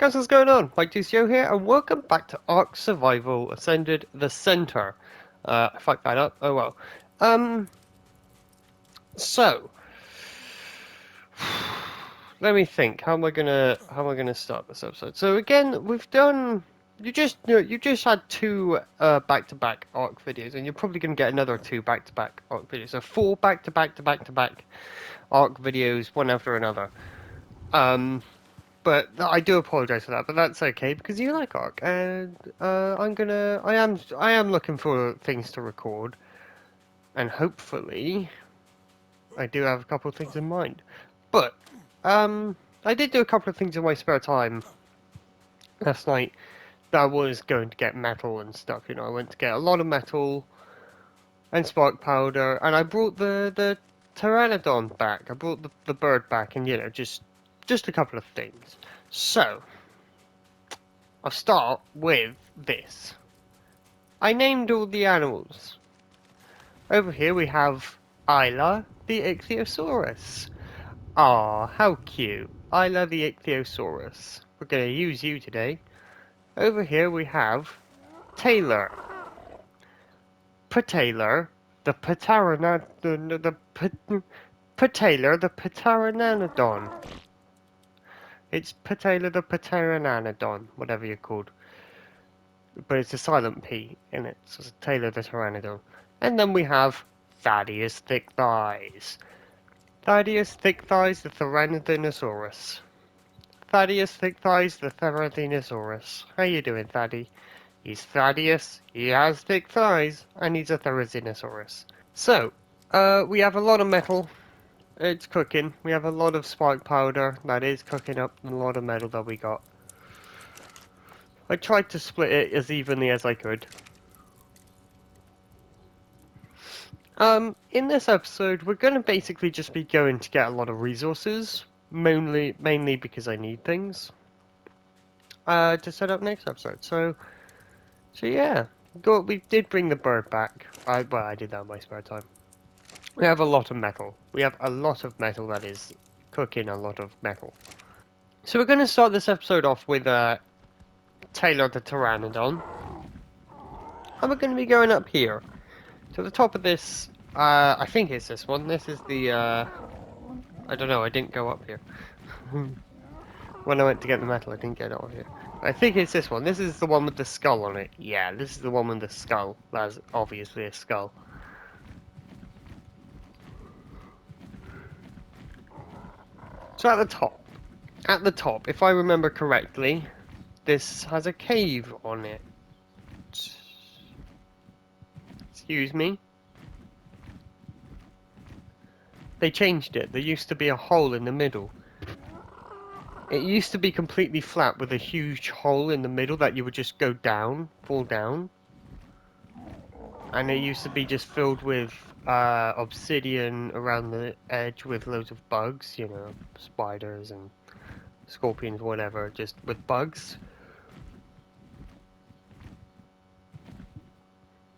Guys, what's going on? Mike TCO here, and welcome back to Ark Survival Ascended the Center. I fucked that up. Oh well. Um, so let me think. How am I gonna start this episode? So again, we've done. You just had two back-to-back Ark videos, and you're probably gonna get another two back-to-back Ark videos. So four back-to-back Ark videos, one after another. Um. But I do apologize for that, but that's okay because you like Ark, and I am looking for things to record, and hopefully I do have a couple of things in mind. But I did do a couple of things in my spare time last night that I was going to get metal and stuff. You know, I went to get a lot of metal and spark powder, and I brought the pteranodon back. I brought the bird back, and just a couple of things. So. I'll start with this. I named all the animals. Over here we have Isla the Ichthyosaurus. Ah, how cute. Isla the Ichthyosaurus. We're going to use you today. Over here we have Taylor. Pataylor the Pataylor the Pteranodon. It's Pataylor the Pteranodon, whatever you're called. But it's a silent P in it, so it's Taylor the Pteranodon. And then we have Thaddeus Thick Thighs. Thaddeus Thick Thighs the Pteranodinosaurus. Thaddeus Thick Thighs the Pteranodinosaurus. How you doing, Thaddy? He's Thaddeus, he has thick thighs, and he's a Therizinosaurus. So, we have a lot of metal. It's cooking. We have a lot of spark powder that is cooking up a lot of metal that we got. I tried to split it as evenly as I could. In this episode, we're going to basically just be going to get a lot of resources, mainly because I need things, to set up next episode. So yeah, we did bring the bird back. I did that in my spare time. We have a lot of metal. We have a lot of metal that is cooking a lot of metal. So we're going to start this episode off with Taylor the Pteranodon, and we're going to be going up here to the top of this. I think it's this one. This is the. I don't know. I didn't go up here. When I went to get the metal, I didn't get it on here. I think it's this one. This is the one with the skull on it. Yeah, this is the one with the skull. That's obviously a skull. So at the top, if I remember correctly, this has a cave on it. Excuse me. They changed it. There used to be a hole in the middle. It used to be completely flat with a huge hole in the middle that you would just go down, fall down. And it used to be just filled with obsidian around the edge with loads of bugs, you know, spiders and scorpions, whatever, just with bugs.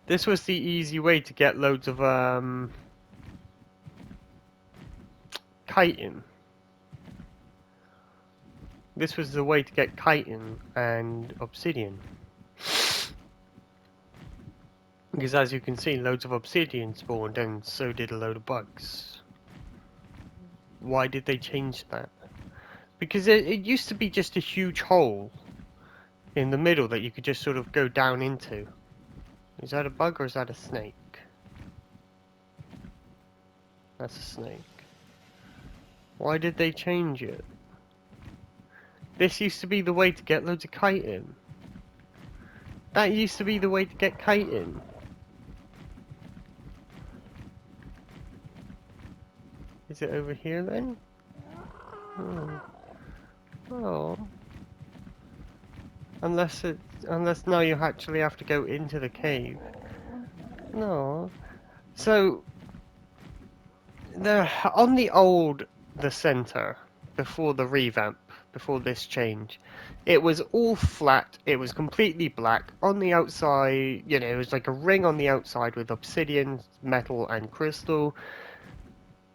This was the easy way to get loads of chitin. This was the way to get chitin and obsidian. Because as you can see, loads of obsidian spawned and so did a load of bugs. Why did they change that? Because it used to be just a huge hole in the middle that you could just sort of go down into. Is that a bug or is that a snake? That's a snake. Why did they change it? This used to be the way to get loads of chitin. That used to be the way to get chitin. Is it over here then? Oh. Oh. Unless now you actually have to go into the cave. No. So on the center before the revamp, before this change, it was all flat. It was completely black on the outside. You know, it was like a ring on the outside with obsidian, metal, and crystal.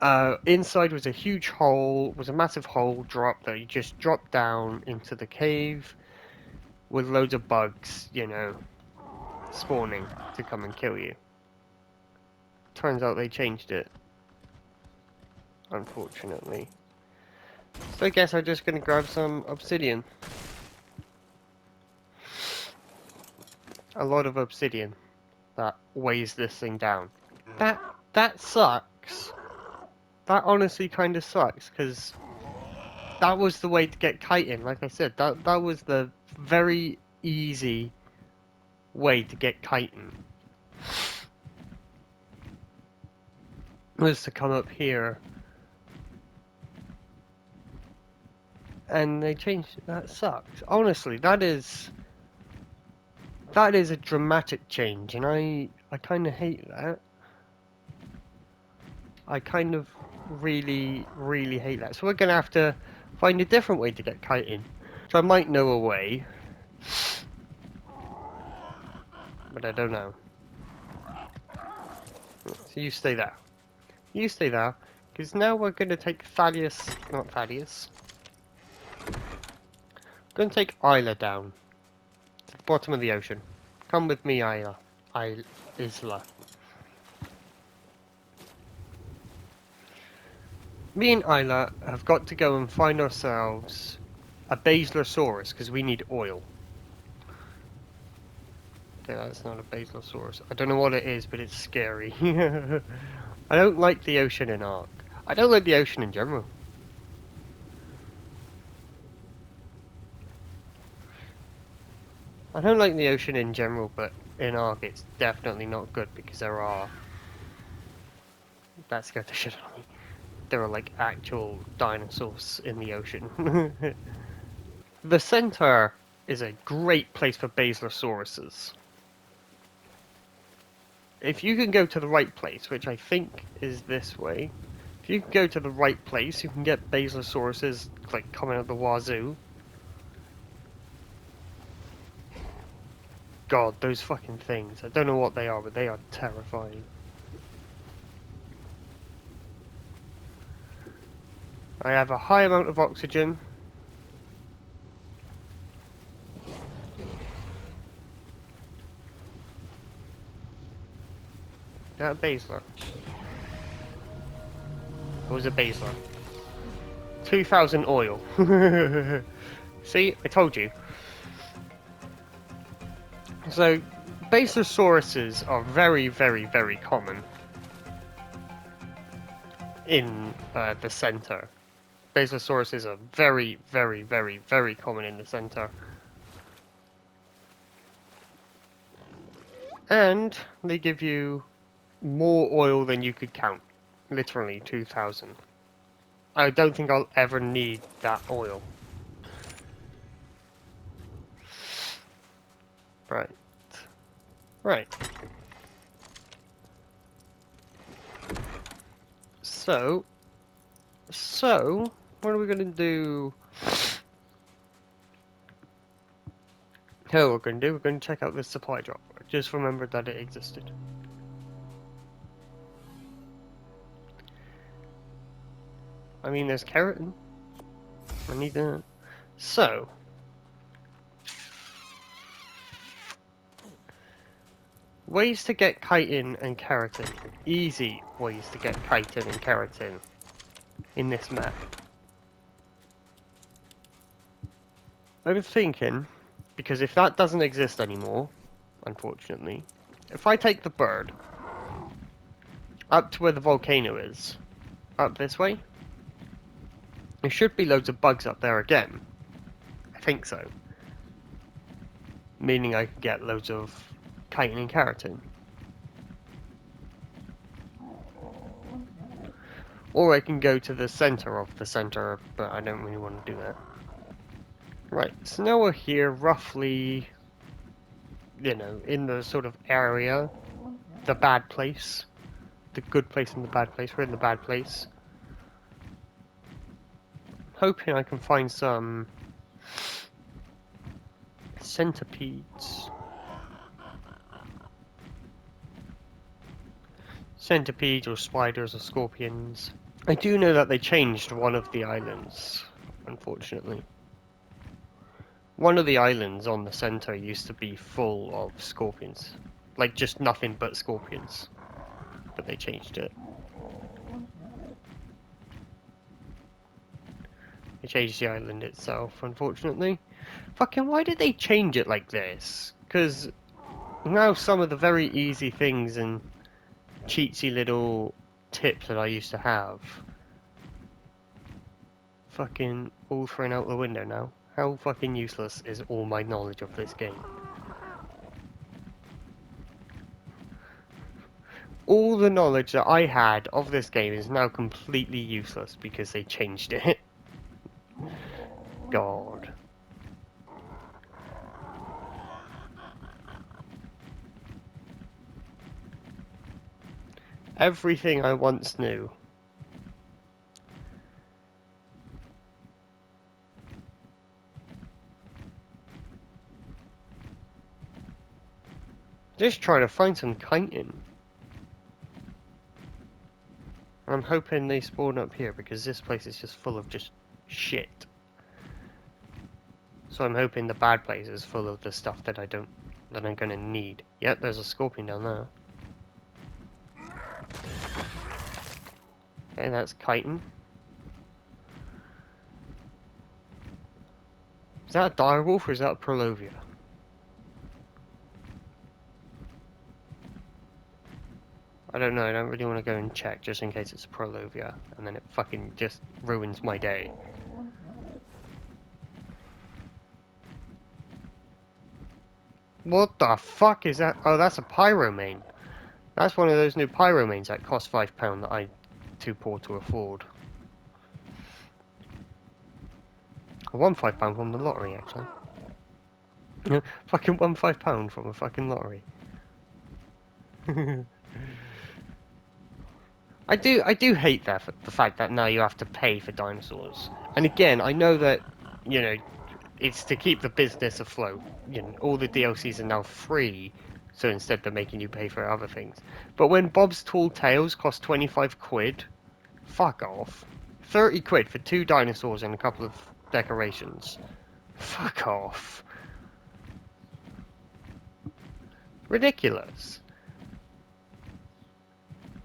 Inside was a huge hole, was a massive hole drop that you just dropped down into the cave with loads of bugs, you know, spawning to come and kill you. Turns out they changed it, unfortunately. So I guess I'm just gonna grab some obsidian. A lot of obsidian that weighs this thing down. That sucks. That honestly kind of sucks, because that was the way to get chitin. Like I said, that was the very easy way to get chitin. Was to come up here. And they changed it. That sucks. Honestly, that is a dramatic change, and I kind of hate that. I kind of really hate that. So we're gonna have to find a different way to get chitin. So I might know a way, but I don't know. So you stay there. You stay there, because now we're gonna take Thaddeus, not Thaddeus. Gonna take Isla down to the bottom of the ocean. Come with me, Isla. Isla. Me and Isla have got to go and find ourselves a Basilosaurus, because we need oil. Okay, that's not a Basilosaurus. I don't know what it is, but it's scary. I don't like the ocean in Ark. I don't like the ocean in general. I don't like the ocean in general, but in Ark it's definitely not good, because there are... That scared the shit out of me. There are like actual dinosaurs in the ocean. The center is a great place for Basilosauruses. If you can go to the right place, which I think is this way, if you can go to the right place, you can get Basilosauruses like coming out the wazoo. God, those fucking things. I don't know what they are, but they are terrifying. I have a high amount of oxygen. Is that a Basilar? It was a Basilar. 2,000 oil. See, I told you. So, Basilosauruses are very common in the center. Basilosauruses are very common in the center. And they give you more oil than you could count. Literally 2,000. I don't think I'll ever need that oil. Right. Right. So, what are we gonna do? We're gonna check out this supply drop. Just remember that it existed. I mean, there's keratin. I need that. So, ways to get chitin and keratin. Easy ways to get chitin and keratin in this map. I'm thinking, because if that doesn't exist anymore, unfortunately, if I take the bird up to where the volcano is, up this way, there should be loads of bugs up there again. I think so. Meaning I could get loads of chitin and keratin. Or I can go to the center of the center, but I don't really want to do that. Right, so now we're here roughly, you know, in the sort of area, the bad place. The good place and the bad place. We're in the bad place. Hoping I can find some centipedes. Centipedes or spiders or scorpions. I do know that they changed one of the islands, unfortunately. One of the islands on the center used to be full of scorpions. Like, just nothing but scorpions. But they changed it. They changed the island itself, unfortunately. Fucking why did they change it like this? Because now some of the very easy things and cheatsy little tips that I used to have, fucking all thrown out the window now. How fucking useless is all my knowledge of this game? All the knowledge that I had of this game is now completely useless because they changed it. God. Everything I once knew. Just trying to find some chitin. I'm hoping they spawn up here because this place is just full of just shit. So I'm hoping the bad place is full of the stuff that I'm gonna need. Yep, there's a scorpion down there. Okay, that's chitin. Is that a direwolf or is that a Prolovia? I don't know, I don't really want to go and check just in case it's a Prolovia and then it fucking just ruins my day. What the fuck is that? Oh, that's a Pyromane. That's one of those new Pyromanes that cost £5 that I'm too poor to afford. I won £5 from the lottery, actually. Fucking won £5 from a fucking lottery. I do hate that, the fact that now you have to pay for dinosaurs. And again, I know that, you know, it's to keep the business afloat. You know, all the DLCs are now free, so instead they're making you pay for other things. But when Bob's Tall Tales cost 25 quid, fuck off. 30 quid for 2 dinosaurs and a couple of decorations. Fuck off. Ridiculous.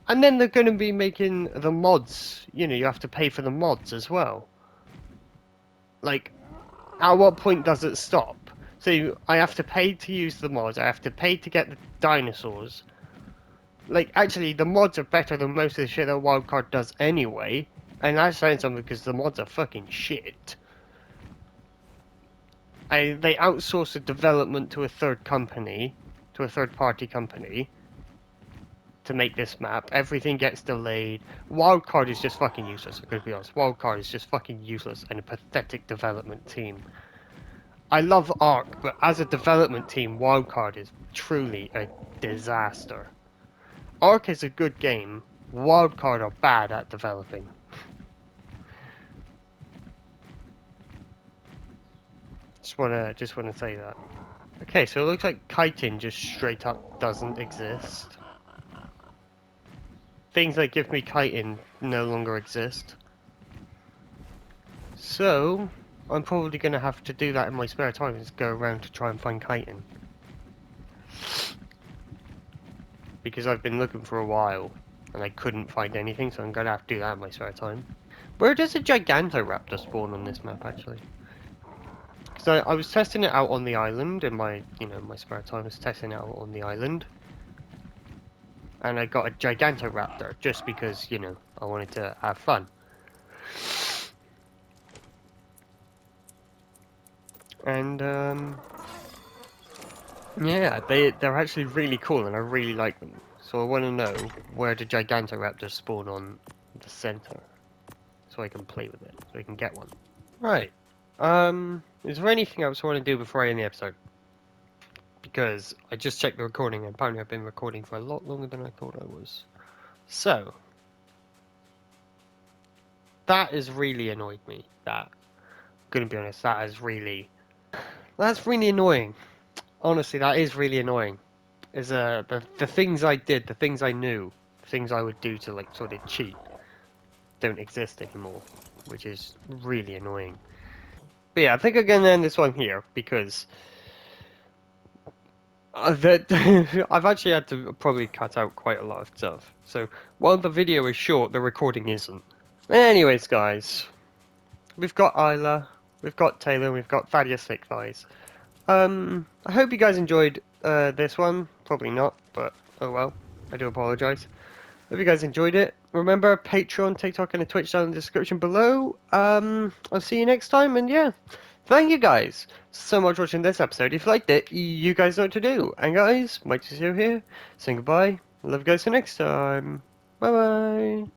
And then they're going to be making the mods. You know, you have to pay for the mods as well. Like, at what point does it stop? So I have to pay to use the mods. I have to pay to get the dinosaurs. Like, actually, the mods are better than most of the shit that Wildcard does anyway. And that's saying something because the mods are fucking shit. They outsource the development to a third company, to a third-party company, to make this map. Everything gets delayed. Wildcard is just fucking useless, I'm gonna be honest. Wildcard is just fucking useless and a pathetic development team. I love Ark, but as a development team, Wildcard is truly a disaster. Ark is a good game. Wildcard are bad at developing. Just wanna say that. Okay, so it looks like chitin just straight up doesn't exist. Things that give me chitin no longer exist. So, I'm probably going to have to do that in my spare time, is go around to try and find chitin. Because I've been looking for a while, and I couldn't find anything, so I'm going to have to do that in my spare time. Where does a Gigantoraptor spawn on this map, actually? Because I was testing it out on the island, in my, my spare time, I was testing it out on the island. And I got a Gigantoraptor, just because, I wanted to have fun. And, yeah, they're actually really cool, and I really like them. So I want to know where the Gigantoraptors spawn on the center, so I can play with it, so I can get one. Right. Is there anything else I want to do before I end the episode? Because I just checked the recording, and apparently I've been recording for a lot longer than I thought I was. So, that has really annoyed me. I'm gonna be honest, that's really annoying. Honestly, that is really annoying. Is the things I did, the things I knew, things I would do to like sort of cheat. don't exist anymore, which is really annoying. But yeah, I think I'm gonna end this one here because I've actually had to probably cut out quite a lot of stuff. So while the video is short, the recording isn't. Anyways, guys, we've got Isla, we've got Taylor, we've got Thaddeus Thick Thighs. I hope you guys enjoyed this one. Probably not, but oh well. I do apologise. Hope you guys enjoyed it. Remember, Patreon, TikTok, and a Twitch down in the description below. I'll see you next time, and yeah. Thank you guys so much for watching this episode. If you liked it, you guys know what to do. And guys, Mike is here, saying goodbye. Love you guys till next time. Bye bye.